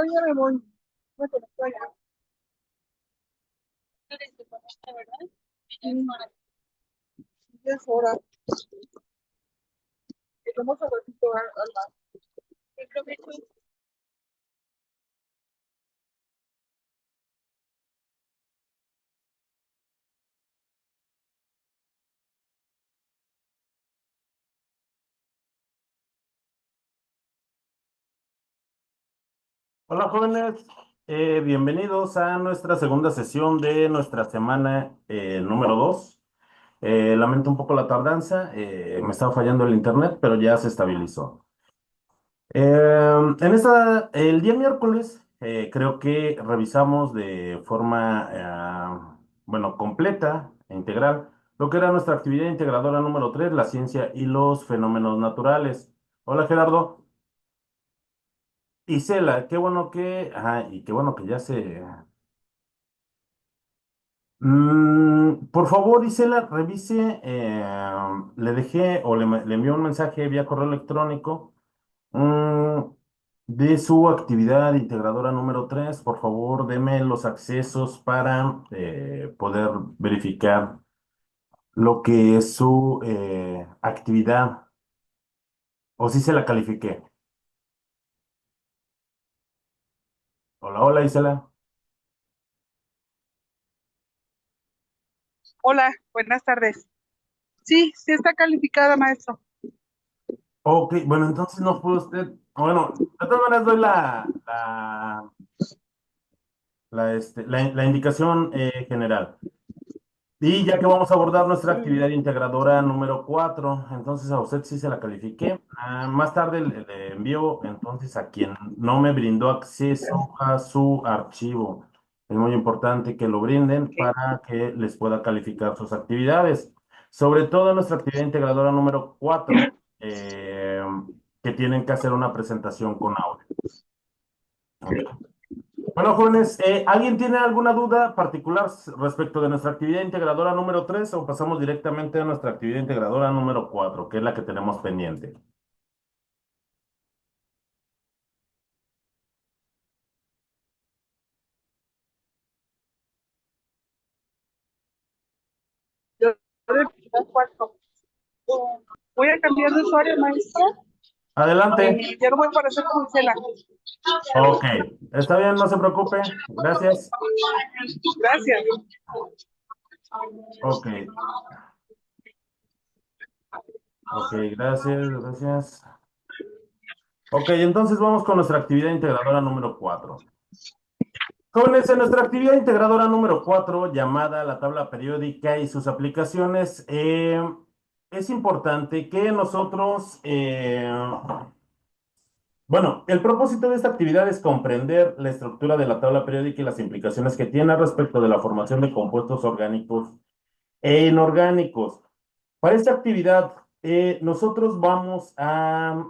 todavía me voy. No te lo estoy haciendo, ¿verdad? Sí, ya es hora. Que vamos a ratito a la. ¿Qué provecho? Hola jóvenes, bienvenidos a nuestra segunda sesión de nuestra semana número 2. Lamento un poco la tardanza, me estaba fallando el internet, pero ya se estabilizó. El día miércoles creo que revisamos de forma, bueno, completa e integral lo que era nuestra actividad integradora número 3, la ciencia y los fenómenos naturales. Hola Gerardo. Isela, qué bueno que ya se. Por favor, Isela, revise. Le dejé o le envié un mensaje vía correo electrónico mm, de su actividad integradora número 3. Por favor, deme los accesos para poder verificar lo que es su actividad o si se la califiqué. Hola, hola, Isela. Hola, buenas tardes. Sí, sí está calificada, maestro. Ok, bueno, entonces no puede usted. Bueno, de todas maneras doy la indicación general. Y ya que vamos a abordar nuestra actividad integradora número 4, entonces a usted sí se la califiqué. Más tarde le envío entonces a quien no me brindó acceso a su archivo. Es muy importante que lo brinden Ok. para que les pueda calificar sus actividades. Sobre todo en nuestra actividad integradora número 4, que tienen que hacer una presentación con audio. Ok. Bueno, jóvenes, ¿alguien tiene alguna duda particular respecto de nuestra actividad integradora número 3 o pasamos directamente a nuestra actividad integradora número 4, que es la que tenemos pendiente? Yo de cuarto. Voy a cambiar de usuario, maestra. Adelante. Ya no voy a aparecer como Isela. Ok, está bien, no se preocupe. Gracias. Gracias. Ok, ok, gracias, gracias. Ok, entonces vamos con nuestra actividad integradora número 4. Jóvenes, en nuestra actividad integradora número 4, llamada la tabla periódica y sus aplicaciones, es importante que nosotros, bueno, el propósito de esta actividad es comprender la estructura de la tabla periódica y las implicaciones que tiene respecto de la formación de compuestos orgánicos e inorgánicos. Para esta actividad, nosotros vamos a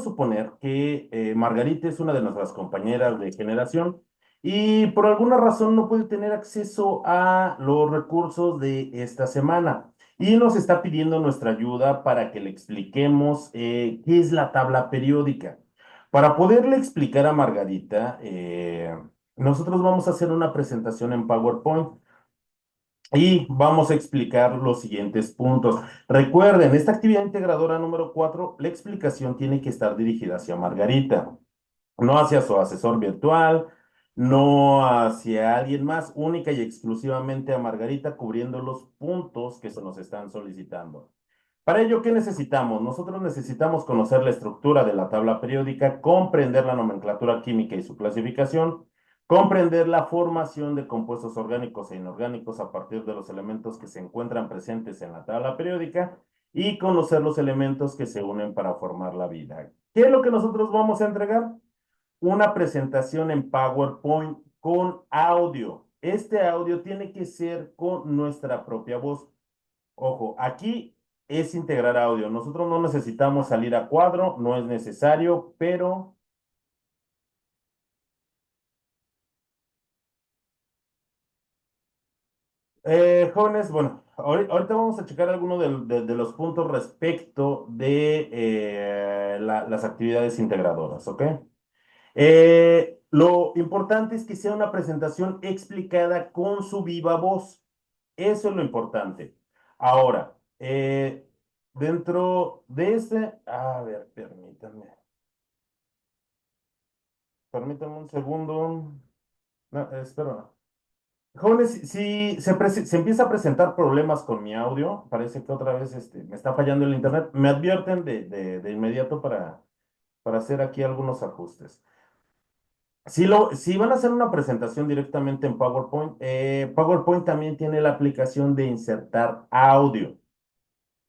suponer que Margarita es una de nuestras compañeras de generación y por alguna razón no puede tener acceso a los recursos de esta semana y nos está pidiendo nuestra ayuda para que le expliquemos qué es la tabla periódica. Para poderle explicar a Margarita, nosotros vamos a hacer una presentación en PowerPoint. Y vamos a explicar los siguientes puntos. Recuerden, esta actividad integradora número 4, la explicación tiene que estar dirigida hacia Margarita, no hacia su asesor virtual, no hacia alguien más, única y exclusivamente a Margarita, cubriendo los puntos que se nos están solicitando. Para ello, ¿qué necesitamos? Nosotros necesitamos conocer la estructura de la tabla periódica, comprender la nomenclatura química y su clasificación, comprender la formación de compuestos orgánicos e inorgánicos a partir de los elementos que se encuentran presentes en la tabla periódica y conocer los elementos que se unen para formar la vida. ¿Qué es lo que nosotros vamos a entregar? Una presentación en PowerPoint con audio. Este audio tiene que ser con nuestra propia voz. Ojo, aquí es integrar audio. Nosotros no necesitamos salir a cuadro, no es necesario, pero jóvenes, bueno, ahorita vamos a checar algunos de los puntos respecto de las actividades integradoras, ¿ok? Lo importante es que sea una presentación explicada con su viva voz. Eso es lo importante. Ahora, dentro de este, a ver, permítanme un segundo. No, espera. Jóvenes, si se empieza a presentar problemas con mi audio, parece que otra vez me está fallando el internet, me advierten de inmediato para hacer aquí algunos ajustes. Si van a hacer una presentación directamente en PowerPoint, PowerPoint también tiene la aplicación de insertar audio.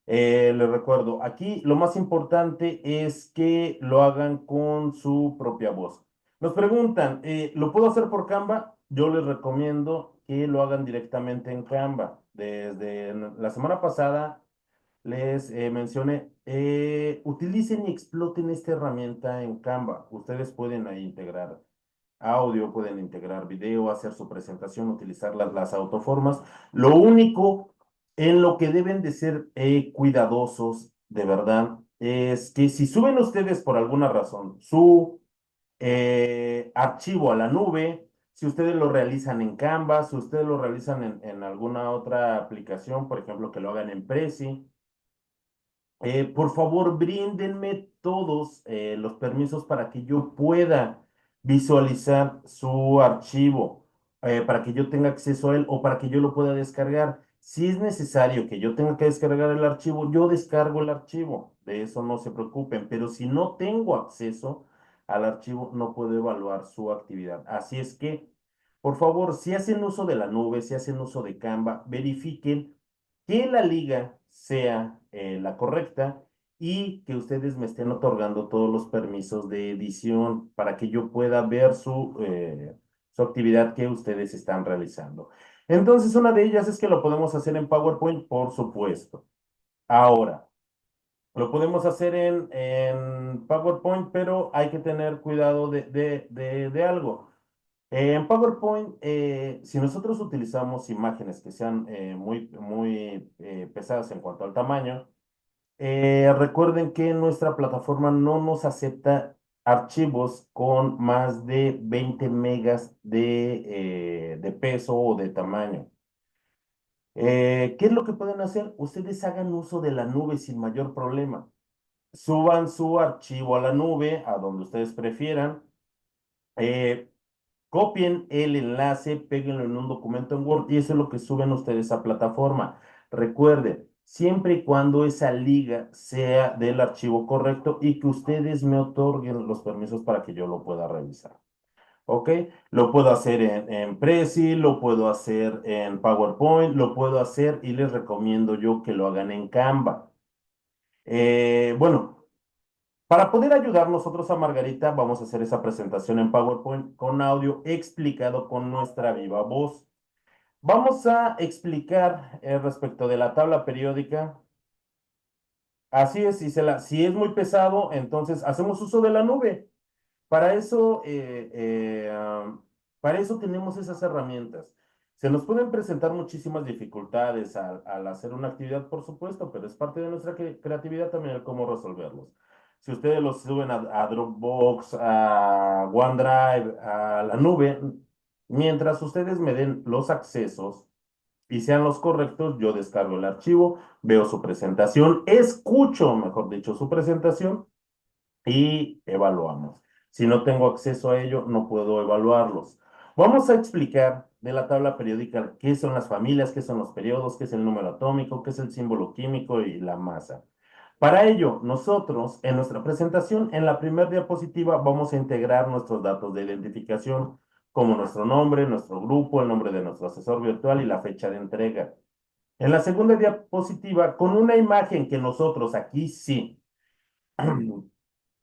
Les recuerdo, aquí lo más importante es que lo hagan con su propia voz. Nos preguntan, ¿lo puedo hacer por Canva? Yo les recomiendo que lo hagan directamente en Canva. Desde la semana pasada les mencioné, utilicen y exploten esta herramienta en Canva. Ustedes pueden ahí integrar audio, pueden integrar video, hacer su presentación, utilizar las autoformas. Lo único en lo que deben de ser cuidadosos, de verdad, es que si suben ustedes por alguna razón su archivo a la nube, si ustedes lo realizan en Canva, si ustedes lo realizan en alguna otra aplicación, por ejemplo, que lo hagan en Prezi, por favor, bríndenme todos los permisos para que yo pueda visualizar su archivo, para que yo tenga acceso a él o para que yo lo pueda descargar. Si es necesario que yo tenga que descargar el archivo, yo descargo el archivo. De eso no se preocupen. Pero si no tengo acceso al archivo, no puedo evaluar su actividad. Así es que, por favor, si hacen uso de la nube, si hacen uso de Canva, verifiquen que la liga sea la correcta y que ustedes me estén otorgando todos los permisos de edición para que yo pueda ver su actividad que ustedes están realizando. Entonces, una de ellas es que lo podemos hacer en PowerPoint, por supuesto. Ahora, lo podemos hacer en PowerPoint, pero hay que tener cuidado de algo. En PowerPoint, si nosotros utilizamos imágenes que sean muy pesadas en cuanto al tamaño, recuerden que nuestra plataforma no nos acepta archivos con más de 20 megas de peso o de tamaño. ¿Qué es lo que pueden hacer? Ustedes hagan uso de la nube sin mayor problema. Suban su archivo a la nube, a donde ustedes prefieran. Eh, Copien el enlace, péguenlo en un documento en Word y eso es lo que suben ustedes a plataforma. Recuerden, siempre y cuando esa liga sea del archivo correcto y que ustedes me otorguen los permisos para que yo lo pueda revisar. ¿Ok? Lo puedo hacer en Prezi, lo puedo hacer en PowerPoint, lo puedo hacer y les recomiendo yo que lo hagan en Canva. Bueno. Para poder ayudar nosotros a Margarita, vamos a hacer esa presentación en PowerPoint con audio explicado con nuestra viva voz. Vamos a explicar respecto de la tabla periódica. Así es, si es muy pesado, entonces hacemos uso de la nube. Para eso, para eso tenemos esas herramientas. Se nos pueden presentar muchísimas dificultades al hacer una actividad, por supuesto, pero es parte de nuestra creatividad también el cómo resolverlos. Si ustedes los suben a Dropbox, a OneDrive, a la nube, mientras ustedes me den los accesos y sean los correctos, yo descargo el archivo, veo su presentación, escucho, mejor dicho, su presentación y evaluamos. Si no tengo acceso a ello, no puedo evaluarlos. Vamos a explicar de la tabla periódica qué son las familias, qué son los periodos, qué es el número atómico, qué es el símbolo químico y la masa. Para ello, nosotros en nuestra presentación, en la primera diapositiva, vamos a integrar nuestros datos de identificación, como nuestro nombre, nuestro grupo, el nombre de nuestro asesor virtual y la fecha de entrega. En la segunda diapositiva, con una imagen que nosotros aquí sí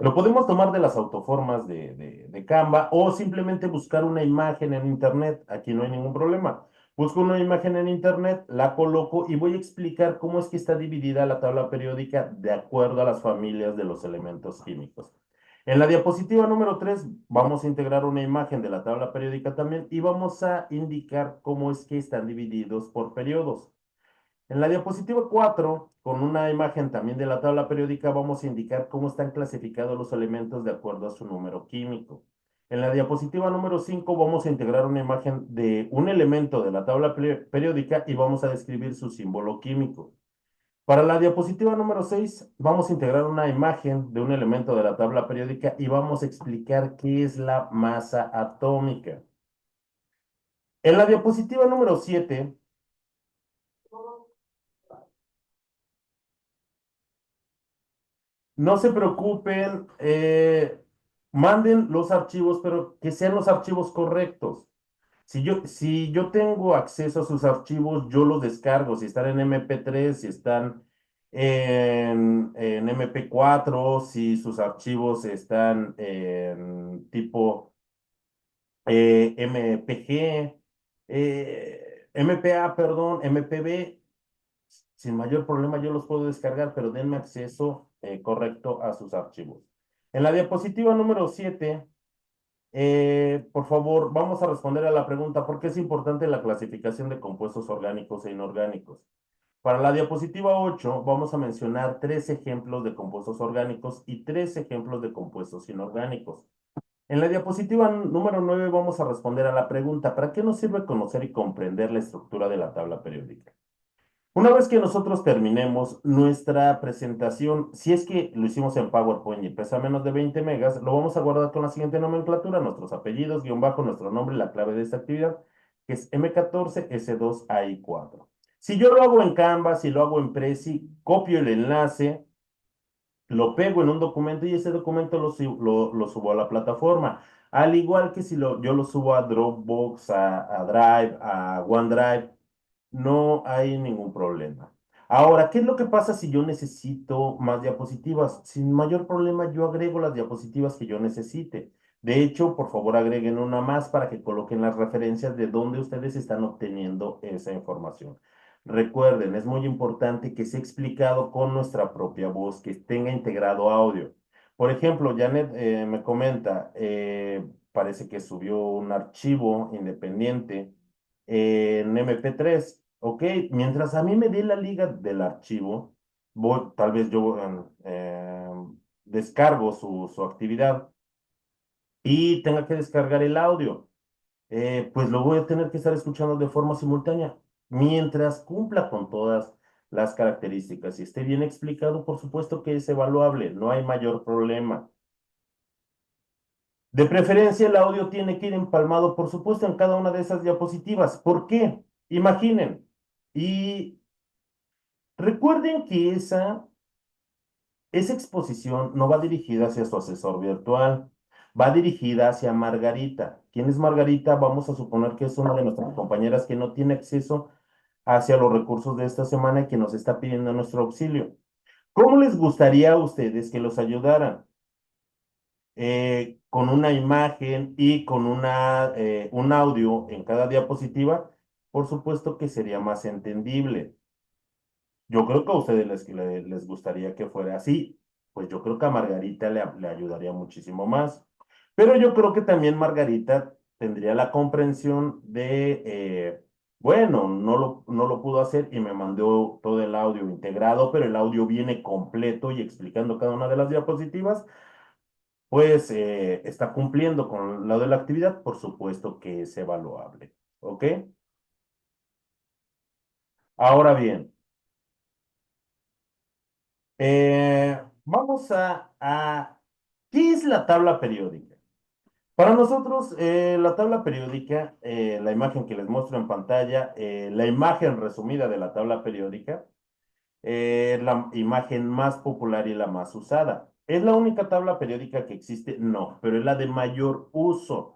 lo podemos tomar de las autoformas de Canva o simplemente buscar una imagen en Internet. Aquí no hay ningún problema. Busco una imagen en Internet, la coloco y voy a explicar cómo es que está dividida la tabla periódica de acuerdo a las familias de los elementos químicos. En la diapositiva número 3 vamos a integrar una imagen de la tabla periódica también y vamos a indicar cómo es que están divididos por periodos. En la diapositiva 4, con una imagen también de la tabla periódica, vamos a indicar cómo están clasificados los elementos de acuerdo a su número químico. En la diapositiva número 5 vamos a integrar una imagen de un elemento de la tabla periódica y vamos a describir su símbolo químico. Para la diapositiva número 6 vamos a integrar una imagen de un elemento de la tabla periódica y vamos a explicar qué es la masa atómica. En la diapositiva número 7, no se preocupen, manden los archivos, pero que sean los archivos correctos. Si yo tengo acceso a sus archivos, yo los descargo. Si están en MP3, si están en MP4, si sus archivos están en tipo MPG, MPA, perdón, MPB, sin mayor problema yo los puedo descargar, pero denme acceso correcto a sus archivos. En la diapositiva número 7, por favor, vamos a responder a la pregunta, ¿por qué es importante la clasificación de compuestos orgánicos e inorgánicos? Para la diapositiva 8, vamos a mencionar 3 ejemplos de compuestos orgánicos y 3 ejemplos de compuestos inorgánicos. En la diapositiva número 9 vamos a responder a la pregunta, ¿para qué nos sirve conocer y comprender la estructura de la tabla periódica? Una vez que nosotros terminemos nuestra presentación, si es que lo hicimos en PowerPoint y pesa menos de 20 megas, lo vamos a guardar con la siguiente nomenclatura, nuestros apellidos, guión bajo, nuestro nombre y la clave de esta actividad, que es M14S2AI4. Si yo lo hago en Canva, si lo hago en Prezi, copio el enlace, lo pego en un documento y ese documento lo subo a la plataforma. Al igual que si yo lo subo a Dropbox, a Drive, a OneDrive, no hay ningún problema. Ahora, ¿qué es lo que pasa si yo necesito más diapositivas? Sin mayor problema, yo agrego las diapositivas que yo necesite. De hecho, por favor, agreguen una más para que coloquen las referencias de dónde ustedes están obteniendo esa información. Recuerden, es muy importante que sea explicado con nuestra propia voz, que tenga integrado audio. Por ejemplo, Janet me comenta, parece que subió un archivo independiente en MP3. Ok, mientras a mí me dé la liga del archivo, tal vez yo descargo su actividad y tenga que descargar el audio. Pues lo voy a tener que estar escuchando de forma simultánea, mientras cumpla con todas las características y esté bien explicado, por supuesto que es evaluable, no hay mayor problema. De preferencia, el audio tiene que ir empalmado, por supuesto, en cada una de esas diapositivas. ¿Por qué? Imaginen. Y recuerden que esa exposición no va dirigida hacia su asesor virtual, va dirigida hacia Margarita. ¿Quién es Margarita? Vamos a suponer que es una de nuestras compañeras que no tiene acceso hacia los recursos de esta semana y que nos está pidiendo nuestro auxilio. ¿Cómo les gustaría a ustedes que los ayudaran? Con una imagen y con un audio en cada diapositiva, por supuesto que sería más entendible. Yo creo que a ustedes les gustaría que fuera así, pues yo creo que a Margarita le ayudaría muchísimo más. Pero yo creo que también Margarita tendría la comprensión de, bueno, no lo pudo hacer y me mandó todo el audio integrado, pero el audio viene completo y explicando cada una de las diapositivas, pues está cumpliendo con lo de la actividad, por supuesto que es evaluable. ¿Ok? Ahora bien. Vamos ¿qué es la tabla periódica? Para nosotros, la tabla periódica, la imagen que les muestro en pantalla, la imagen resumida de la tabla periódica, es la imagen más popular y la más usada. ¿Es la única tabla periódica que existe? No, pero es la de mayor uso.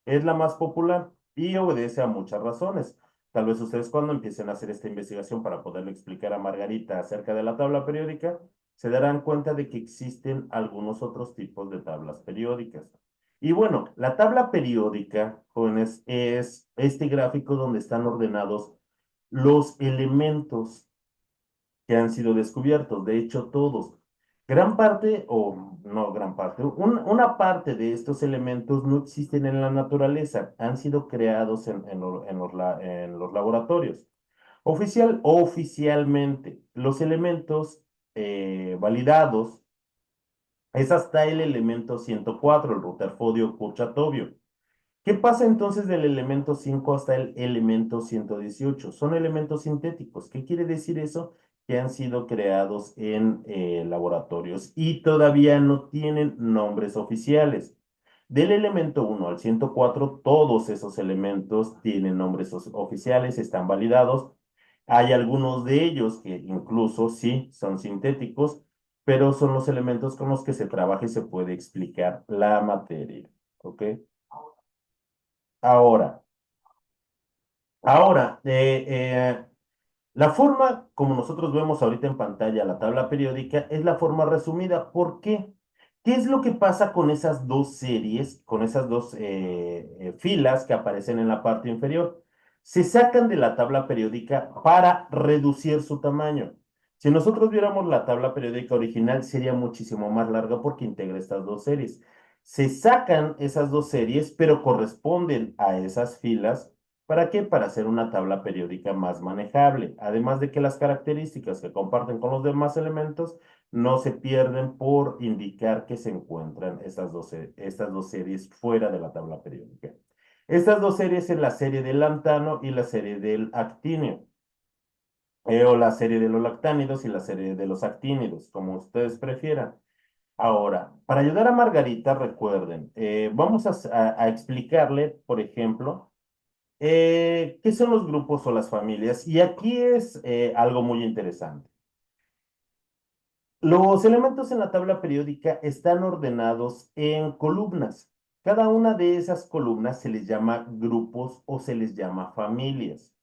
Es la más popular y obedece a muchas razones. Tal vez ustedes cuando empiecen a hacer esta investigación para poderle explicar a Margarita acerca de la tabla periódica, se darán cuenta de que existen algunos otros tipos de tablas periódicas. Y bueno, la tabla periódica, jóvenes, es este gráfico donde están ordenados los elementos que han sido descubiertos, de hecho todos. Gran parte, o no gran parte, una parte de estos elementos no existen en la naturaleza, han sido creados en los laboratorios. Oficialmente, los elementos validados Es hasta el elemento 104, el Rutherfordio Kurchatowio. ¿Qué pasa entonces del elemento 5 hasta el elemento 118? Son elementos sintéticos. ¿Qué quiere decir eso? Que han sido creados en laboratorios y todavía no tienen nombres oficiales. Del elemento 1 al 104, todos esos elementos tienen nombres oficiales, están validados. Hay algunos de ellos que incluso sí son sintéticos, pero son los elementos con los que se trabaja y se puede explicar la materia. ¿Ok? Ahora, ahora, la forma como nosotros vemos ahorita en pantalla la tabla periódica es la forma resumida. ¿Por qué? ¿Qué es lo que pasa con esas dos series, con esas dos filas que aparecen en la parte inferior? Se sacan de la tabla periódica para reducir su tamaño. Si nosotros viéramos la tabla periódica original, sería muchísimo más larga porque integra estas dos series. Se sacan esas dos series, pero corresponden a esas filas. ¿Para qué? Para hacer una tabla periódica más manejable. Además de que las características que comparten con los demás elementos no se pierden por indicar que se encuentran estas dos series fuera de la tabla periódica. Estas dos series es la serie del lantano y la serie del actinio, o la serie de los lactánidos y la serie de los actínidos, como ustedes prefieran. Ahora, para ayudar a Margarita, recuerden, vamos a explicarle, por ejemplo, ¿qué son los grupos o las familias? Y aquí es algo muy interesante. Los elementos en la tabla periódica están ordenados en columnas. Cada una de esas columnas se les llama grupos o se les llama familias.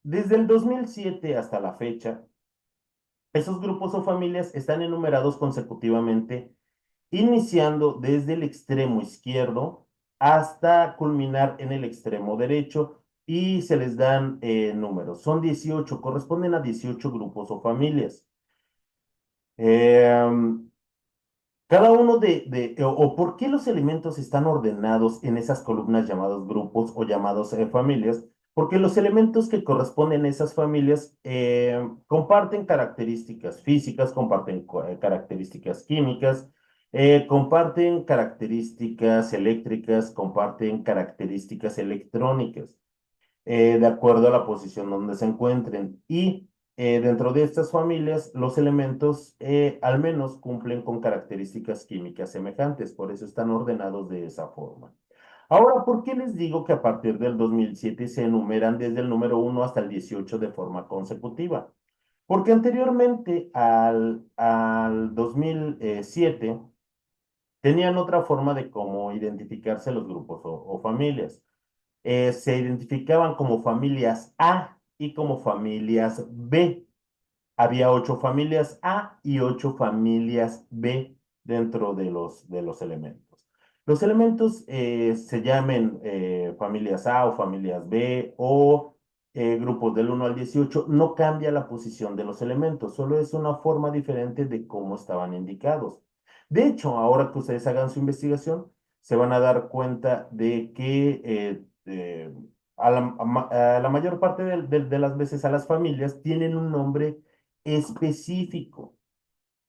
Desde el 2007 hasta la fecha, esos grupos o familias están enumerados consecutivamente, iniciando desde el extremo izquierdo hasta culminar en el extremo derecho y se les dan números. Son 18, corresponden a 18 grupos o familias. Em, Cada uno o por qué los elementos están ordenados en esas columnas llamados grupos o llamados familias, porque los elementos que corresponden a esas familias comparten características físicas, comparten características químicas, comparten características eléctricas, comparten características electrónicas de acuerdo a la posición donde se encuentren. Y dentro de estas familias, los elementos al menos cumplen con características químicas semejantes, por eso están ordenados de esa forma. Ahora, ¿por qué les digo que a partir del 2007 se enumeran desde el número 1 hasta el 18 de forma consecutiva? Porque anteriormente al 2007 tenían otra forma de cómo identificarse los grupos o familias. Se identificaban como familias A y como familias B. Había 8 familias A y 8 familias B dentro de los elementos. Los elementos se llamen familias A o familias B o grupos del 1 al 18, no cambia la posición de los elementos, solo es una forma diferente de cómo estaban indicados. De hecho, ahora que ustedes hagan su investigación, se van a dar cuenta de que a la mayor parte de las veces a las familias tienen un nombre específico.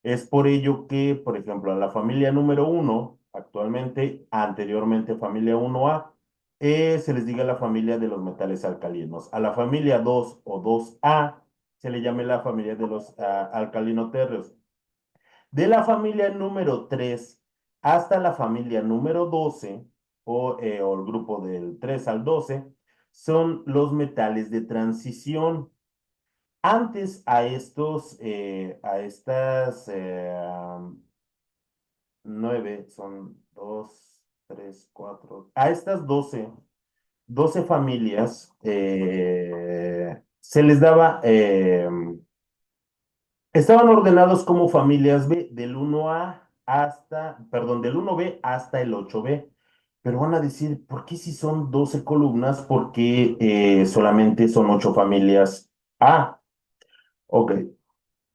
Es por ello que, por ejemplo, a la familia número 1, actualmente, anteriormente familia 1A, se les diga la familia de los metales alcalinos. A la familia 2 o 2A se le llame la familia de los alcalinotérreos. De la familia número 3 hasta la familia número 12, o el grupo del 3 al 12, son los metales de transición. Antes a estas 9, son 2, 3, 4, a estas 12 familias se les daba, estaban ordenados como familias B del 1A hasta, perdón, del 1B hasta el 8B. Pero van a decir, ¿por qué si son 12 columnas? ¿Por qué solamente son 8 familias A? Ok,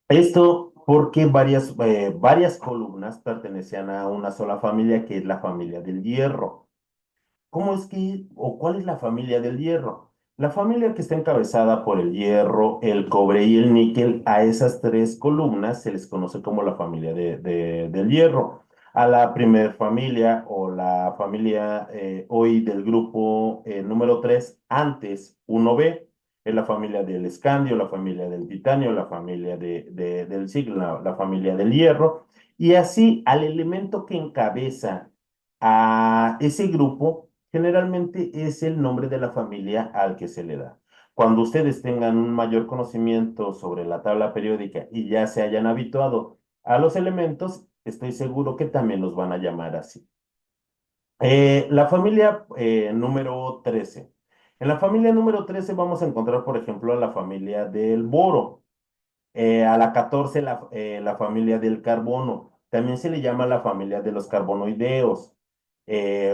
esto porque varias columnas pertenecían a una sola familia que es la familia del hierro. ¿Cómo es que, o cuál es la familia del hierro? La familia que está encabezada por el hierro, el cobre y el níquel, a esas tres columnas se les conoce como la familia del hierro. A la primer familia o la familia hoy del grupo número 3 antes 1B, es la familia del escandio, la familia del titanio, la familia del zinc, la familia del hierro. Y así al elemento que encabeza a ese grupo generalmente es el nombre de la familia al que se le da. Cuando ustedes tengan un mayor conocimiento sobre la tabla periódica y ya se hayan habituado a los elementos, estoy seguro que también los van a llamar así. La familia número 13. En la familia número 13 vamos a encontrar, por ejemplo, a la familia del boro. A la 14 la familia del carbono. También se le llama la familia de los carbonoideos.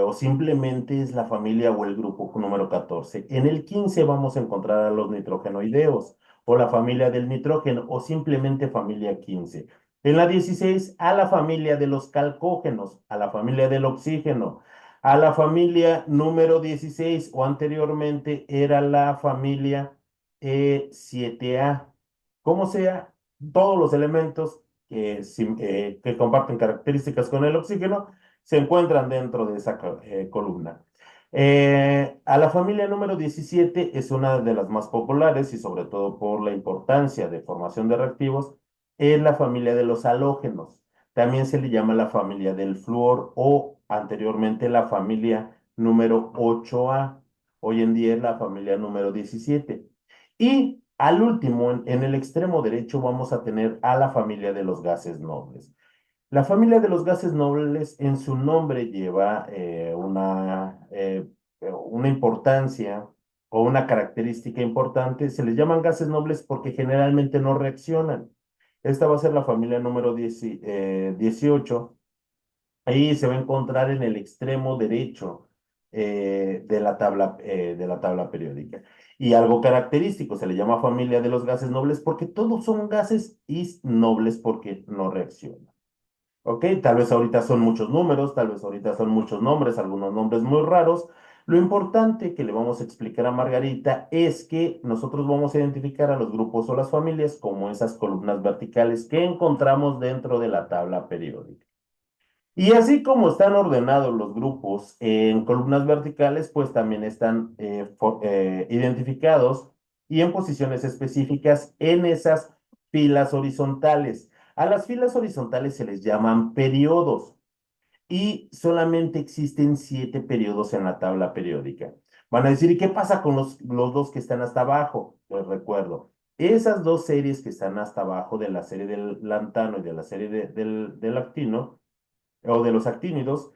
O simplemente es la familia o el grupo número 14. En el 15 vamos a encontrar a los nitrogenoideos o la familia del nitrógeno o simplemente familia 15. En la 16 a la familia de los calcógenos, a la familia del oxígeno. A la familia número 16 o anteriormente era la familia 7A. Como sea, todos los elementos que comparten características con el oxígeno se encuentran dentro de esa columna. A la familia número 17 es una de las más populares y sobre todo por la importancia de formación de reactivos, es la familia de los halógenos. También se le llama la familia del flúor o anteriormente la familia número 8A. Hoy en día es la familia número 17. Y al último, en el extremo derecho, vamos a tener a la familia de los gases nobles. La familia de los gases nobles en su nombre lleva una importancia o una característica importante. Se les llaman gases nobles porque generalmente no reaccionan. Esta va a ser la familia número 18. Ahí se va a encontrar en el extremo derecho de la tabla periódica. Y algo característico, se le llama familia de los gases nobles porque todos son gases y nobles porque no reaccionan. ¿Ok? Tal vez ahorita son muchos números, tal vez ahorita son muchos nombres, algunos nombres muy raros. Lo importante que le vamos a explicar a Margarita es que nosotros vamos a identificar a los grupos o las familias como esas columnas verticales que encontramos dentro de la tabla periódica. Y así como están ordenados los grupos en columnas verticales, pues también están identificados y en posiciones específicas en esas filas horizontales. A las filas horizontales se les llaman periodos y solamente existen 7 periodos en la tabla periódica. Van a decir, ¿y qué pasa con los dos que están hasta abajo? Pues recuerdo, esas dos series que están hasta abajo de la serie del lantano y de la serie del actino, o de los actínidos,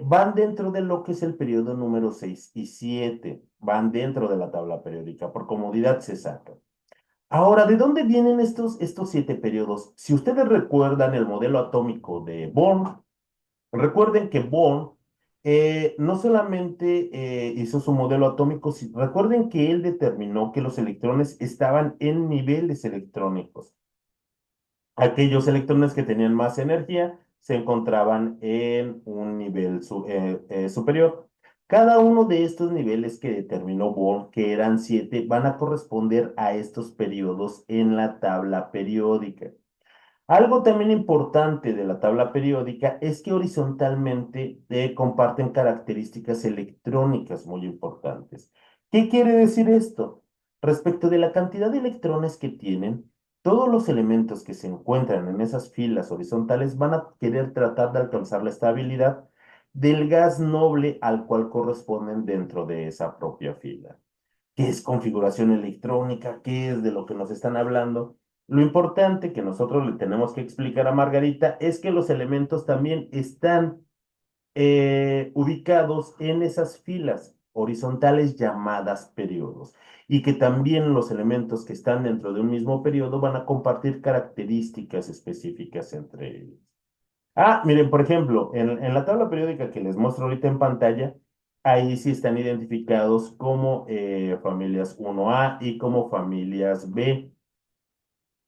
van dentro de lo que es el periodo número 6 y 7. Van dentro de la tabla periódica. Por comodidad se sacan. Ahora, ¿de dónde vienen estos 7 periodos? Si ustedes recuerdan el modelo atómico de Born, recuerden que Born no solamente hizo su modelo atómico, recuerden que él determinó que los electrones estaban en niveles electrónicos. Aquellos electrones que tenían más energía se encontraban en un nivel superior. Cada uno de estos niveles que determinó Born, que eran 7, van a corresponder a estos periodos en la tabla periódica. Algo también importante de la tabla periódica es que horizontalmente comparten características electrónicas muy importantes. ¿Qué quiere decir esto? Respecto de la cantidad de electrones que tienen, todos los elementos que se encuentran en esas filas horizontales van a querer tratar de alcanzar la estabilidad del gas noble al cual corresponden dentro de esa propia fila. ¿Qué es configuración electrónica? ¿Qué es de lo que nos están hablando? Lo importante que nosotros le tenemos que explicar a Margarita es que los elementos también están ubicados en esas filas horizontales llamadas periodos y que también los elementos que están dentro de un mismo periodo van a compartir características específicas entre ellos. Ah, miren, por ejemplo, en la tabla periódica que les muestro ahorita en pantalla, ahí sí están identificados como familias 1A y como familias B.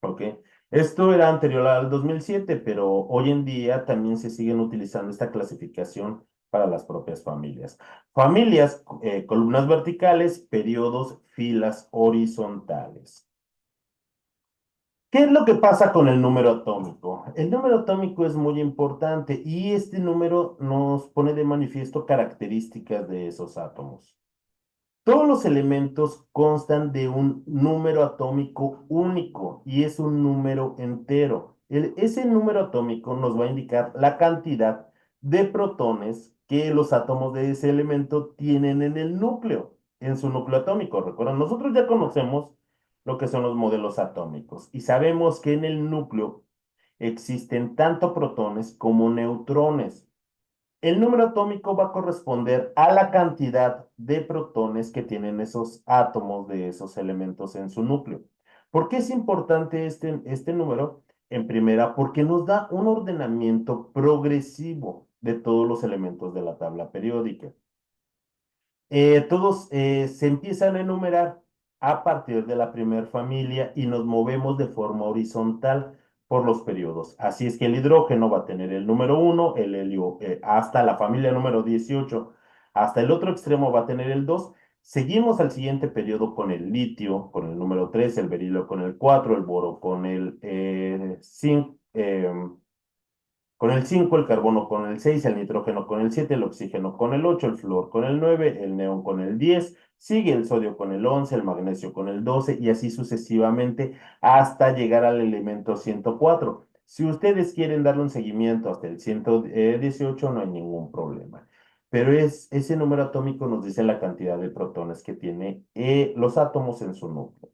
¿Ok? Esto era anterior al 2007, pero hoy en día también se siguen utilizando esta clasificación para las propias familias. Familias, columnas verticales, periodos, filas horizontales. ¿Qué es lo que pasa con el número atómico? El número atómico es muy importante y este número nos pone de manifiesto características de esos átomos. Todos los elementos constan de un número atómico único y es un número entero. Ese número atómico nos va a indicar la cantidad de protones que los átomos de ese elemento tienen en el núcleo, en su núcleo atómico. Recuerden, nosotros ya conocemos lo que son los modelos atómicos y sabemos que en el núcleo existen tanto protones como neutrones. El número atómico va a corresponder a la cantidad de protones que tienen esos átomos de esos elementos en su núcleo. ¿Por qué es importante este número? En primera, porque nos da un ordenamiento progresivo de todos los elementos de la tabla periódica. Todos se empiezan a enumerar a partir de la primera familia y nos movemos de forma horizontal por los periodos. Así es que el hidrógeno va a tener el número 1, el helio hasta la familia número 18, hasta el otro extremo va a tener el 2. Seguimos al siguiente periodo con el litio, con el número 3, el berilio con el 4, el boro con el 5, con el 5, el carbono con el 6, el nitrógeno con el 7, el oxígeno con el 8, el flúor con el 9, el neón con el 10, sigue el sodio con el 11, el magnesio con el 12 y así sucesivamente hasta llegar al elemento 104. Si ustedes quieren darle un seguimiento hasta el 118, no hay ningún problema. Pero ese número atómico nos dice la cantidad de protones que tiene los átomos en su núcleo.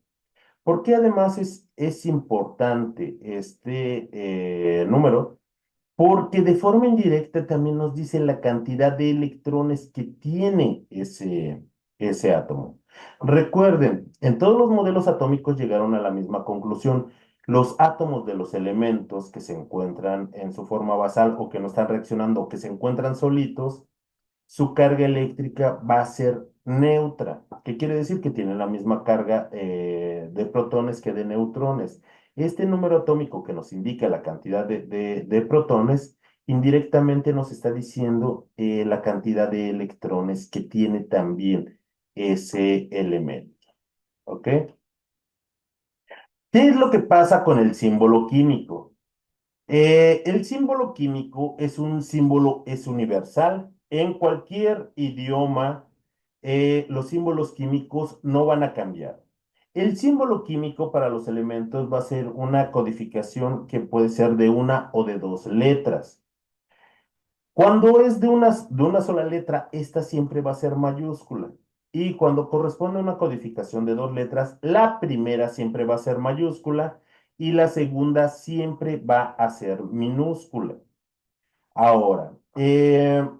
¿Por qué además es importante este número? Porque de forma indirecta también nos dice la cantidad de electrones que tiene ese átomo. Recuerden, en todos los modelos atómicos llegaron a la misma conclusión. Los átomos de los elementos que se encuentran en su forma basal o que no están reaccionando o que se encuentran solitos, su carga eléctrica va a ser neutra. ¿Qué quiere decir? Que tiene la misma carga de protones que de neutrones. Este número atómico que nos indica la cantidad de protones, indirectamente nos está diciendo la cantidad de electrones que tiene también ese elemento. ¿Ok? ¿Qué es lo que pasa con el símbolo químico? El símbolo químico es un símbolo, es universal. En cualquier idioma, los símbolos químicos no van a cambiar. El símbolo químico para los elementos va a ser una codificación que puede ser de una o de dos letras. Cuando es de una sola letra, esta siempre va a ser mayúscula. Y cuando corresponde a una codificación de dos letras, la primera siempre va a ser mayúscula y la segunda siempre va a ser minúscula. Ahora, el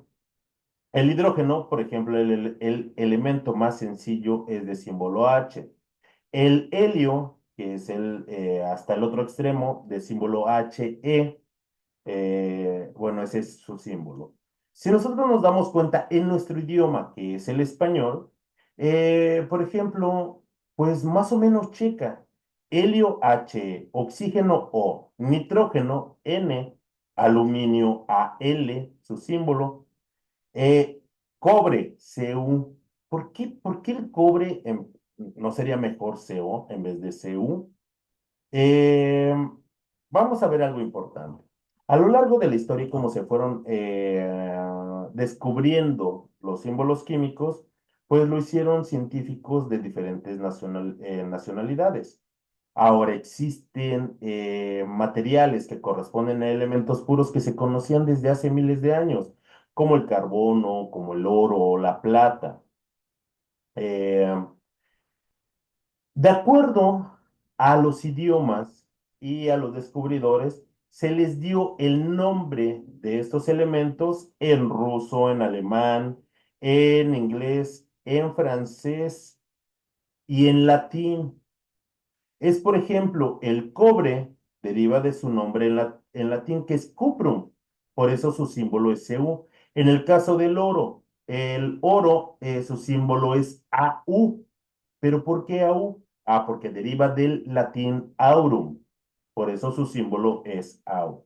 hidrógeno, por ejemplo, el elemento más sencillo es de símbolo H. El helio, que es hasta el otro extremo, de símbolo HE. Bueno, ese es su símbolo. Si nosotros nos damos cuenta en nuestro idioma, que es el español, por ejemplo, pues más o menos checa. Helio H, oxígeno O, nitrógeno N, aluminio Al, su símbolo, eh, cobre Cu. ¿Por qué el cobre no sería mejor Co en vez de Cu? Eh, Vamos a ver algo importante. A lo largo de la historia, y cómo se fueron descubriendo los símbolos químicos, pues lo hicieron científicos de diferentes nacionalidades. Ahora existen materiales que corresponden a elementos puros que se conocían desde hace miles de años, como el carbono, como el oro o la plata. Eh, de acuerdo a los idiomas y a los descubridores, se les dio el nombre de estos elementos en ruso, en alemán, en inglés, en francés y en latín. Es, por ejemplo, el cobre deriva de su nombre en latín, que es cuprum. Por eso su símbolo es Cu. En el caso del oro, el oro, su símbolo es Au. ¿Pero por qué Au? Ah, porque deriva del latín aurum. Por eso su símbolo es Au.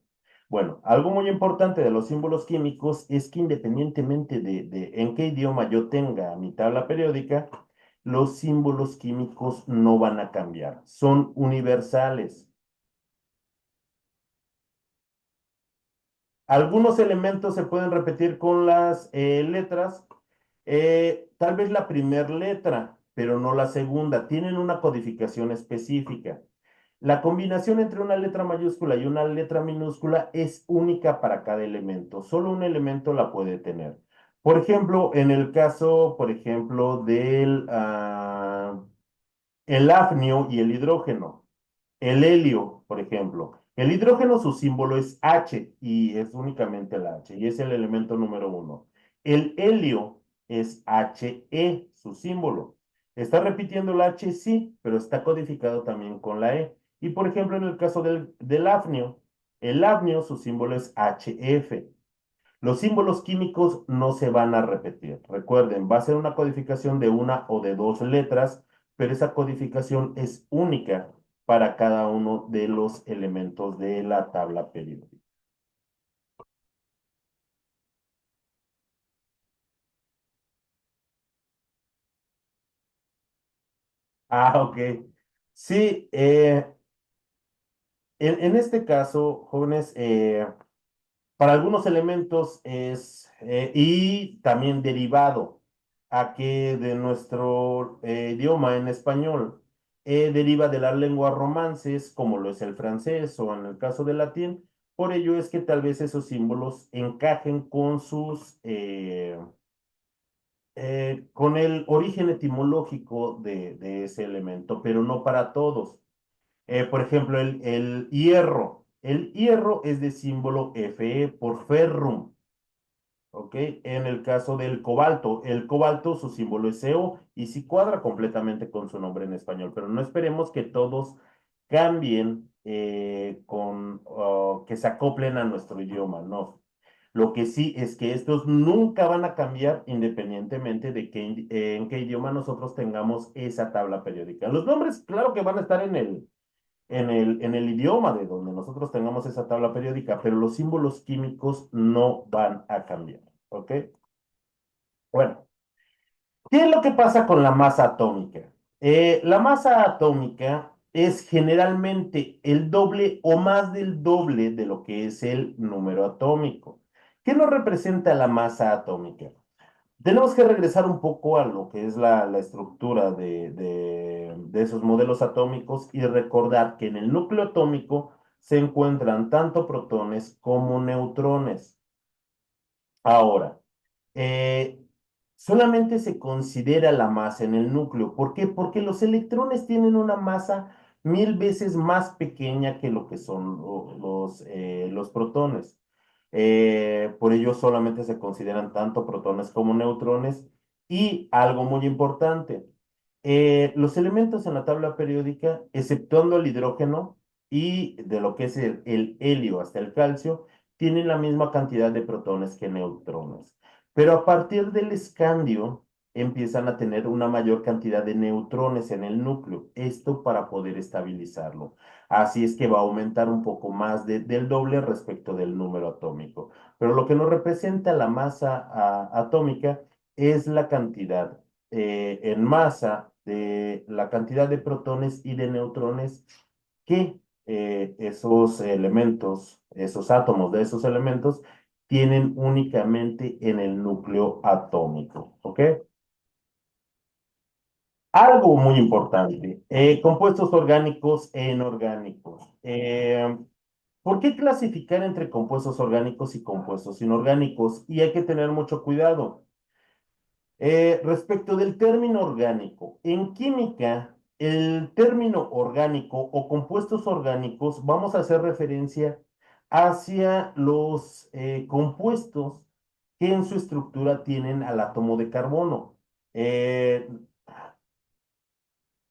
Bueno, algo muy importante de los símbolos químicos es que independientemente de en qué idioma yo tenga mi tabla periódica, los símbolos químicos no van a cambiar, son universales. Algunos elementos se pueden repetir con las letras, tal vez la primera letra, pero no la segunda, tienen una codificación específica. La combinación entre una letra mayúscula y una letra minúscula es única para cada elemento. Solo un elemento la puede tener. Por ejemplo, en el caso, por ejemplo, del el hafnio y el hidrógeno. El helio, por ejemplo. El hidrógeno, su símbolo es H y es únicamente el H y es el elemento número uno. El helio es He, su símbolo. ¿Está repitiendo la H? Sí, pero está codificado también con la E. Y por ejemplo, en el caso del hafnio, el hafnio, su símbolo es HF. Los símbolos químicos no se van a repetir. Recuerden, va a ser una codificación de una o de dos letras, pero esa codificación es única para cada uno de los elementos de la tabla periódica. Ah, ok. Sí, en este caso, jóvenes, para algunos elementos es, y también derivado, a que de nuestro idioma en español deriva de las lenguas romances, como lo es el francés o en el caso del latín, por ello es que tal vez esos símbolos encajen con con el origen etimológico de ese elemento, pero no para todos. Por ejemplo, el hierro. El hierro es de símbolo Fe por ferrum. ¿Ok? En el caso del cobalto, el cobalto, su símbolo es CO y sí cuadra completamente con su nombre en español, pero no esperemos que todos cambien que se acoplen a nuestro idioma, no. Lo que sí es que estos nunca van a cambiar independientemente de en qué idioma nosotros tengamos esa tabla periódica. Los nombres, claro que van a estar en el idioma de donde nosotros tengamos esa tabla periódica, pero los símbolos químicos no van a cambiar, ¿ok? Bueno, ¿qué es lo que pasa con la masa atómica? La masa atómica es generalmente el doble o más del doble de lo que es el número atómico. ¿Qué nos representa la masa atómica? Tenemos que regresar un poco a lo que es la estructura de esos modelos atómicos y recordar que en el núcleo atómico se encuentran tanto protones como neutrones. Ahora, eh, solamente se considera la masa en el núcleo. ¿Por qué? Porque los electrones tienen una masa 1000 veces más pequeña que lo que son los protones. Por ello solamente se consideran tanto protones como neutrones. Y algo muy importante, los elementos en la tabla periódica, exceptuando el hidrógeno y de lo que es el helio hasta el calcio, tienen la misma cantidad de protones que neutrones. Pero a partir del escandio empiezan a tener una mayor cantidad de neutrones en el núcleo, esto para poder estabilizarlo. Así es que va a aumentar un poco más del doble respecto del número atómico. Pero lo que nos representa la masa atómica es la cantidad en masa de la cantidad de protones y de neutrones que esos elementos, esos átomos de esos elementos, tienen únicamente en el núcleo atómico, ¿ok? Algo muy importante, compuestos orgánicos e inorgánicos. ¿Por qué clasificar entre compuestos orgánicos y compuestos inorgánicos? Y hay que tener mucho cuidado. Respecto del término orgánico, en química, el término orgánico o compuestos orgánicos, vamos a hacer referencia hacia los compuestos que en su estructura tienen al átomo de carbono. Eh,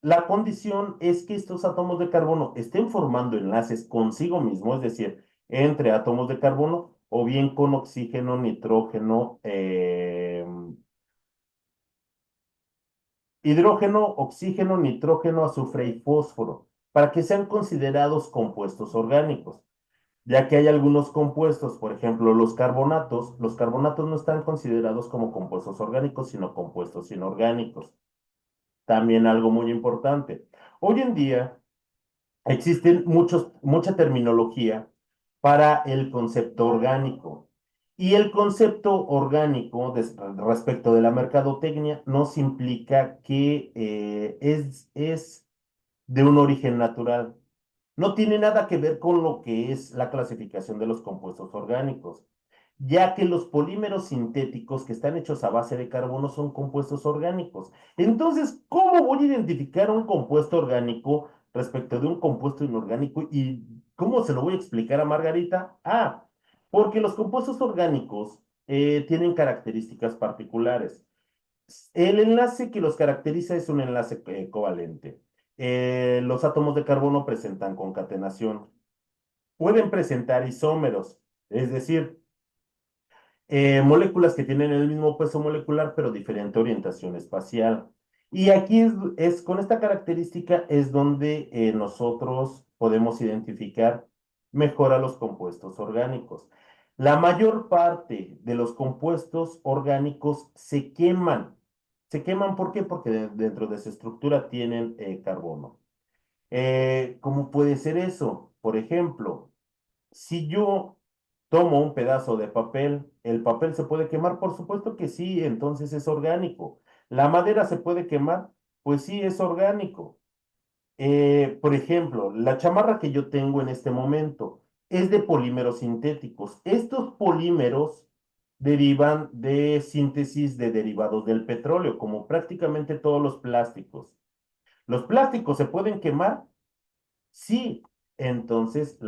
la condición es que estos átomos de carbono estén formando enlaces consigo mismo, es decir, entre átomos de carbono o bien con oxígeno, nitrógeno, hidrógeno, oxígeno, nitrógeno, azufre y fósforo, para que sean considerados compuestos orgánicos. ya que hay algunos compuestos, por ejemplo, los carbonatos no están considerados como compuestos orgánicos, sino compuestos inorgánicos. También algo muy importante. Hoy en día existen mucha terminología para el concepto orgánico. Y el concepto orgánico respecto de la mercadotecnia nos implica que es de un origen natural. No tiene nada que ver con lo que es la clasificación de los compuestos orgánicos, ya que los polímeros sintéticos que están hechos a base de carbono son compuestos orgánicos. Entonces, ¿cómo voy a identificar un compuesto orgánico respecto de un compuesto inorgánico y cómo se lo voy a explicar a Margarita? Ah, porque los compuestos orgánicos tienen características particulares. El enlace que los caracteriza es un enlace covalente. Los átomos de carbono presentan concatenación. Pueden presentar isómeros, es decir, moléculas que tienen el mismo peso molecular pero diferente orientación espacial. Y aquí con esta característica es donde nosotros podemos identificar mejor a los compuestos orgánicos. La mayor parte de los compuestos orgánicos se queman. ¿Se queman por qué? Porque dentro de su estructura tienen carbono. ¿Cómo puede ser eso? Por ejemplo, si yo tomo un pedazo de papel, ¿el papel se puede quemar? Por supuesto que sí, entonces es orgánico. ¿La madera se puede quemar? Pues sí, es orgánico. Por ejemplo, la chamarra que yo tengo en este momento es de polímeros sintéticos. Estos polímeros derivan de síntesis de derivados del petróleo, como prácticamente todos los plásticos. ¿Los plásticos se pueden quemar? Sí, entonces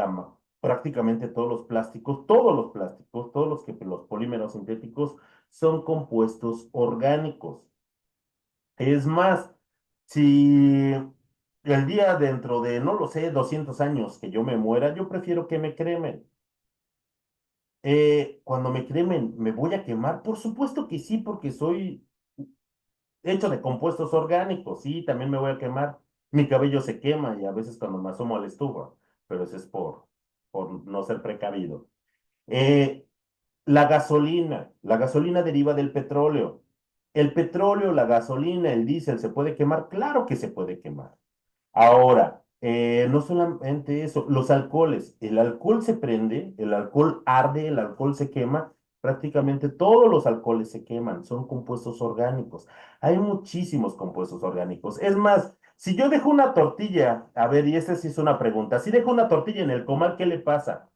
prácticamente todos los que los polímeros sintéticos son compuestos orgánicos. Es más, si el día dentro de, no lo sé, 200 años que yo me muera, yo prefiero que me cremen. Cuando me cremen, ¿me voy a quemar? Por supuesto que sí, porque soy hecho de compuestos orgánicos, sí, también me voy a quemar. Mi cabello se quema y a veces cuando me asomo a la estufa, pero eso es por no ser precavido. Eh, la gasolina deriva del petróleo. El petróleo, la gasolina, el diésel, ¿se puede quemar? Claro que se puede quemar. Ahora, no solamente eso, los alcoholes, el alcohol se prende, el alcohol arde, el alcohol se quema, prácticamente todos los alcoholes se queman, son compuestos orgánicos. Hay muchísimos compuestos orgánicos. Es más, si yo dejo una tortilla, a ver, y esta sí es una pregunta, si dejo una tortilla en el comal, ¿qué le pasa?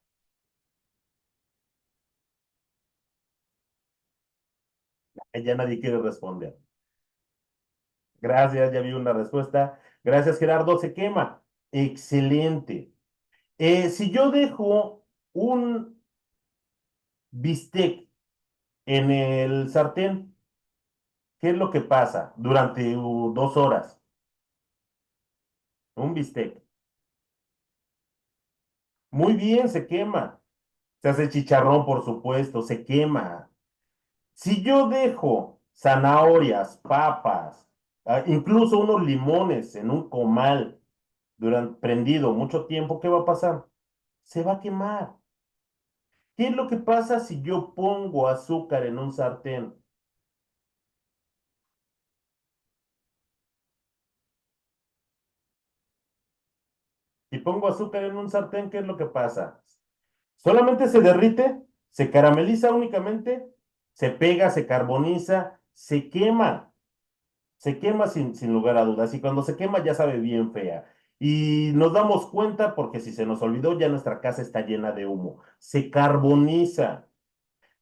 Ya nadie quiere responder. Gracias, ya vi una respuesta. Gracias, Gerardo, se quema. Excelente. Si yo dejo un bistec en el sartén, ¿qué es lo que pasa durante 2 horas? Un bistec. Muy bien, se quema. Se hace chicharrón, por supuesto, se quema. Si yo dejo zanahorias, papas, incluso unos limones en un comal prendido mucho tiempo, ¿qué va a pasar? Se va a quemar. ¿Qué es lo que pasa si yo pongo azúcar en un sartén? Si pongo azúcar en un sartén, ¿qué es lo que pasa? Solamente se derrite, se carameliza únicamente, se pega, se carboniza, se quema sin lugar a dudas. Y cuando se quema ya sabe bien fea. Y nos damos cuenta porque si se nos olvidó, ya nuestra casa está llena de humo. Se carboniza.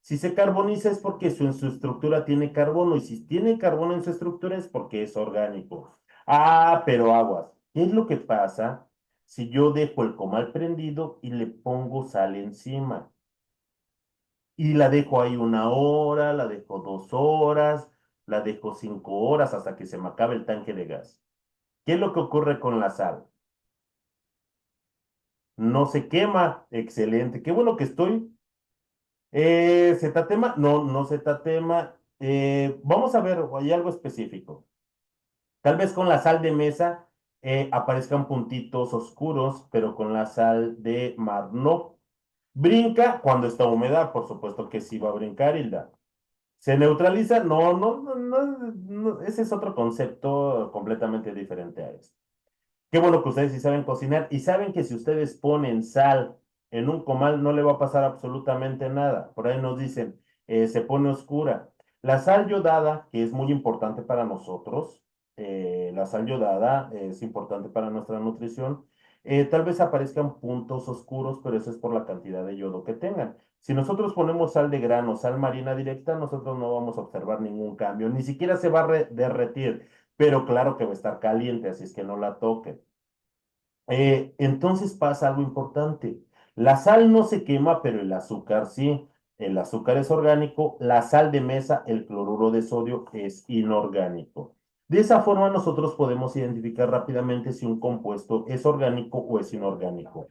Si se carboniza es porque en su estructura tiene carbono y si tiene carbono en su estructura es porque es orgánico. Ah, pero aguas. ¿Qué es lo que pasa si yo dejo el comal prendido y le pongo sal encima? Y la dejo ahí 1 hora, la dejo 2 horas, la dejo 5 horas hasta que se me acabe el tanque de gas. ¿Qué es lo que ocurre con la sal? No se quema. Excelente. Qué bueno que estoy. ¿Se tatema? No, no se tatema. Vamos a ver, hay algo específico. Tal vez con la sal de mesa aparezcan puntitos oscuros, pero con la sal de mar no. Brinca cuando está humedad, por supuesto que sí va a brincar, Hilda. ¿Se neutraliza? No, no, no, no, no, ese es otro concepto completamente diferente a esto. Qué bueno que ustedes sí saben cocinar y saben que si ustedes ponen sal en un comal no le va a pasar absolutamente nada. Por ahí nos dicen, se pone oscura. La sal yodada, que es muy importante para nosotros, la sal yodada es importante para nuestra nutrición. Tal vez aparezcan puntos oscuros, pero eso es por la cantidad de yodo que tengan. Si nosotros ponemos sal de grano, sal marina directa, nosotros no vamos a observar ningún cambio, ni siquiera se va a derretir, pero claro que va a estar caliente, así es que no la toquen. Entonces pasa algo importante. La sal no se quema, pero el azúcar sí. El azúcar es orgánico, la sal de mesa, el cloruro de sodio es inorgánico. De esa forma nosotros podemos identificar rápidamente si un compuesto es orgánico o es inorgánico.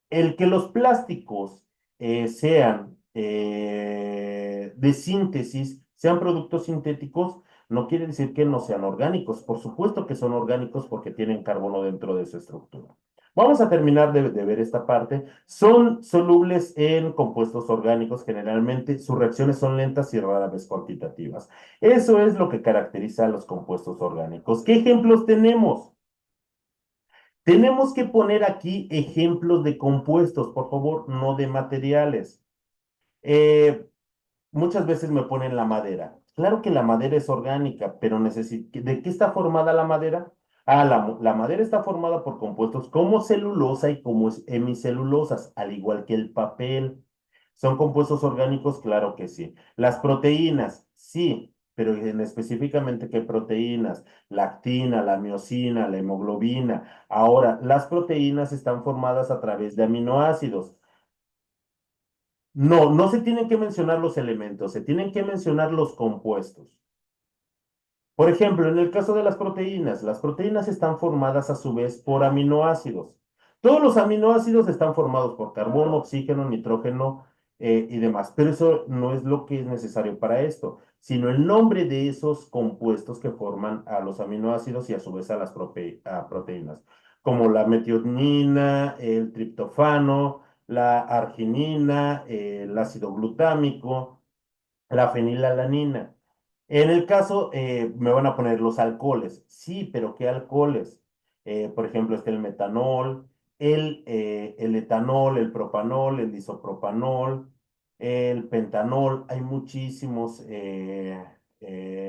El que los plásticos sean de síntesis, sean productos sintéticos, no quiere decir que no sean orgánicos. Por supuesto que son orgánicos porque tienen carbono dentro de su estructura. Vamos a terminar de ver esta parte. Son solubles en compuestos orgánicos generalmente. Sus reacciones son lentas y rara vez cuantitativas. Eso es lo que caracteriza a los compuestos orgánicos. ¿Qué ejemplos tenemos? Tenemos que poner aquí ejemplos de compuestos, por favor, no de materiales. Eh, Muchas veces me ponen la madera. Claro que la madera es orgánica, pero ¿de qué está formada la madera? Ah, la madera está formada por compuestos como celulosa y como hemicelulosas, al igual que el papel. ¿Son compuestos orgánicos? Claro que sí. Las proteínas, sí, pero específicamente qué proteínas, la actina, la miosina, la hemoglobina. Ahora, las proteínas están formadas a través de aminoácidos. No, no se tienen que mencionar los elementos, se tienen que mencionar los compuestos. Por ejemplo, en el caso de las proteínas están formadas a su vez por aminoácidos. Todos los aminoácidos están formados por carbono, oxígeno, nitrógeno y demás, pero eso no es lo que es necesario para esto, sino el nombre de esos compuestos que forman a los aminoácidos y a su vez a las proteínas, como la metionina, el triptofano, la arginina, el ácido glutámico, la fenilalanina. En el caso, me van a poner los alcoholes. Sí, pero ¿qué alcoholes? Por ejemplo, está el metanol, el etanol, el propanol, el isopropanol, el pentanol. Hay muchísimos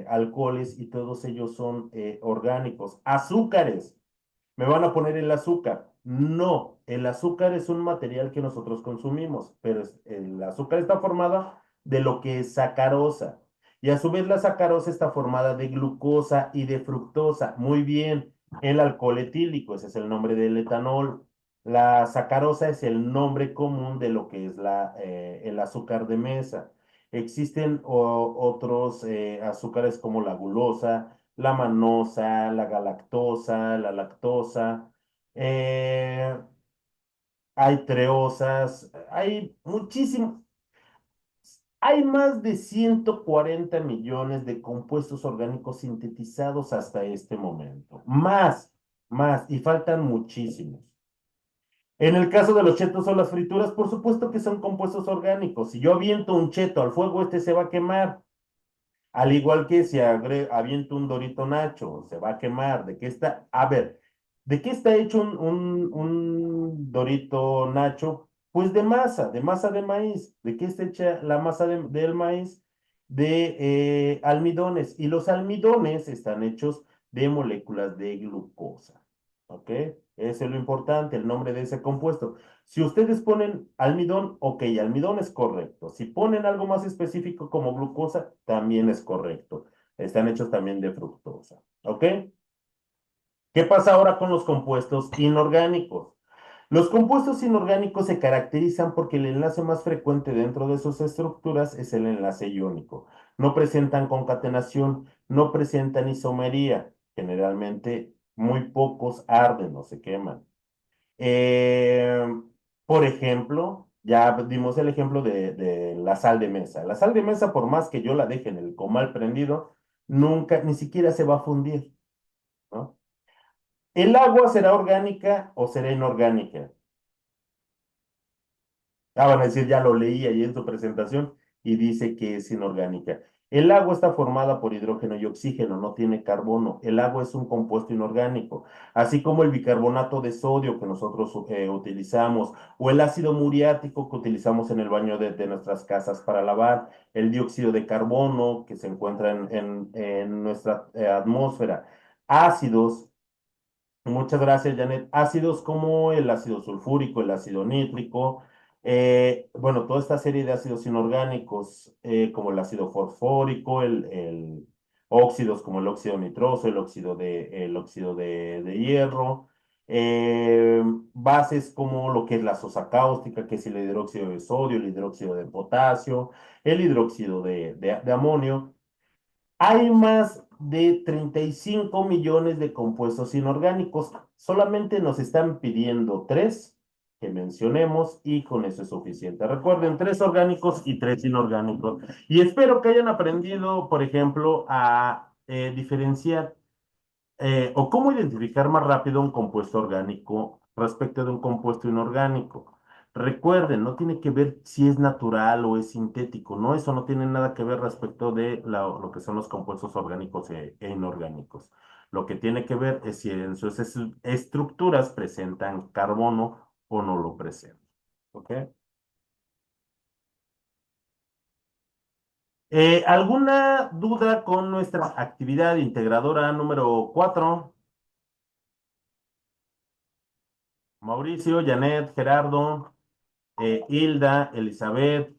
alcoholes y todos ellos son orgánicos. Azúcares. Me van a poner el azúcar. No, el azúcar es un material que nosotros consumimos, pero el azúcar está formada de lo que es sacarosa. Y a su vez la sacarosa está formada de glucosa y de fructosa. Muy bien, el alcohol etílico, ese es el nombre del etanol. La sacarosa es el nombre común de lo que es el azúcar de mesa. Existen otros azúcares como la gulosa, la manosa, la galactosa, la lactosa, eh, hay treosas, hay muchísimos, hay más de 140 millones de compuestos orgánicos sintetizados hasta este momento. Más, y faltan muchísimos. En el caso de los chetos o las frituras, por supuesto que son compuestos orgánicos. Si yo aviento un cheto al fuego, este se va a quemar. Al igual que si aviento un Dorito Nacho, se va a quemar. ¿De qué está? A ver, ¿de qué está hecho un Dorito Nacho? Pues de masa de maíz. ¿De qué está hecha la masa del maíz? De almidones. Y los almidones están hechos de moléculas de glucosa. ¿Ok? Ese es lo importante, el nombre de ese compuesto. Si ustedes ponen almidón, ok, almidón es correcto. Si ponen algo más específico como glucosa, también es correcto. Están hechos también de fructosa. ¿Ok? ¿Qué pasa ahora con los compuestos inorgánicos? Los compuestos inorgánicos se caracterizan porque el enlace más frecuente dentro de sus estructuras es el enlace iónico. No presentan concatenación, no presentan isomería. Generalmente muy pocos arden o se queman. Eh, por ejemplo, ya dimos el ejemplo de la sal de mesa. La sal de mesa, por más que yo la deje en el comal prendido, nunca, ni siquiera se va a fundir, ¿no? ¿El agua será orgánica o será inorgánica? Van a decir, ya lo leí ahí en su presentación y dice que es inorgánica. El agua está formada por hidrógeno y oxígeno, no tiene carbono. El agua es un compuesto inorgánico, así como el bicarbonato de sodio que nosotros utilizamos, o el ácido muriático que utilizamos en el baño de nuestras casas para lavar, el dióxido de carbono que se encuentra en nuestra atmósfera, ácidos. Muchas gracias, Janet. Ácidos como el ácido sulfúrico, el ácido nítrico, bueno, toda esta serie de ácidos inorgánicos, como el ácido fosfórico, el óxidos como el óxido nitroso, el óxido de hierro, bases como lo que es la sosa cáustica, que es el hidróxido de sodio, el hidróxido de potasio, el hidróxido de amonio. Hay más de 35 millones de compuestos inorgánicos. Solamente nos están pidiendo tres que mencionemos y con eso es suficiente. Recuerden, tres orgánicos y tres inorgánicos. Y espero que hayan aprendido, por ejemplo, a diferenciar o cómo identificar más rápido un compuesto orgánico respecto de un compuesto inorgánico. Recuerden, no tiene que ver si es natural o es sintético, no, eso no tiene nada que ver respecto de lo que son los compuestos orgánicos e inorgánicos. Lo que tiene que ver es si en sus estructuras presentan carbono o no lo presentan. ¿Ok? ¿Alguna duda con nuestra actividad integradora número 4? Mauricio, Janet, Gerardo, Hilda, Elizabeth,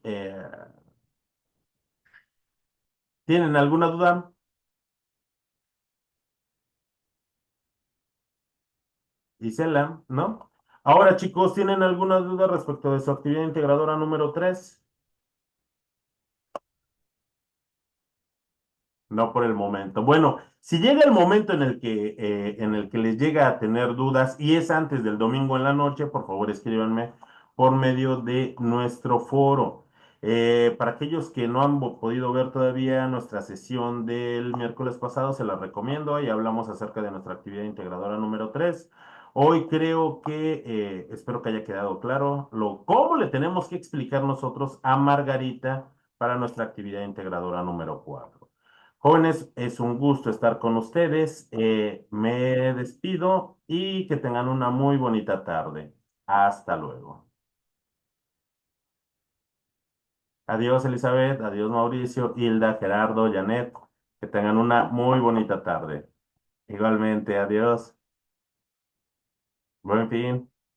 ¿tienen alguna duda? Isela, ¿no? Ahora, chicos, ¿tienen alguna duda respecto de su actividad integradora número 3? No por el momento. Bueno, si llega el momento en el que les llega a tener dudas y es antes del domingo en la noche, por favor escríbanme por medio de nuestro foro. Para aquellos que no han podido ver todavía nuestra sesión del miércoles pasado, se las recomiendo y hablamos acerca de nuestra actividad integradora número 3. Hoy creo que, espero que haya quedado claro, cómo le tenemos que explicar nosotros a Margarita para nuestra actividad integradora número 4. Jóvenes, es un gusto estar con ustedes. Me despido y que tengan una muy bonita tarde. Hasta luego. Adiós, Elizabeth. Adiós, Mauricio, Hilda, Gerardo, Janet. Que tengan una muy bonita tarde. Igualmente, adiós. Buen fin.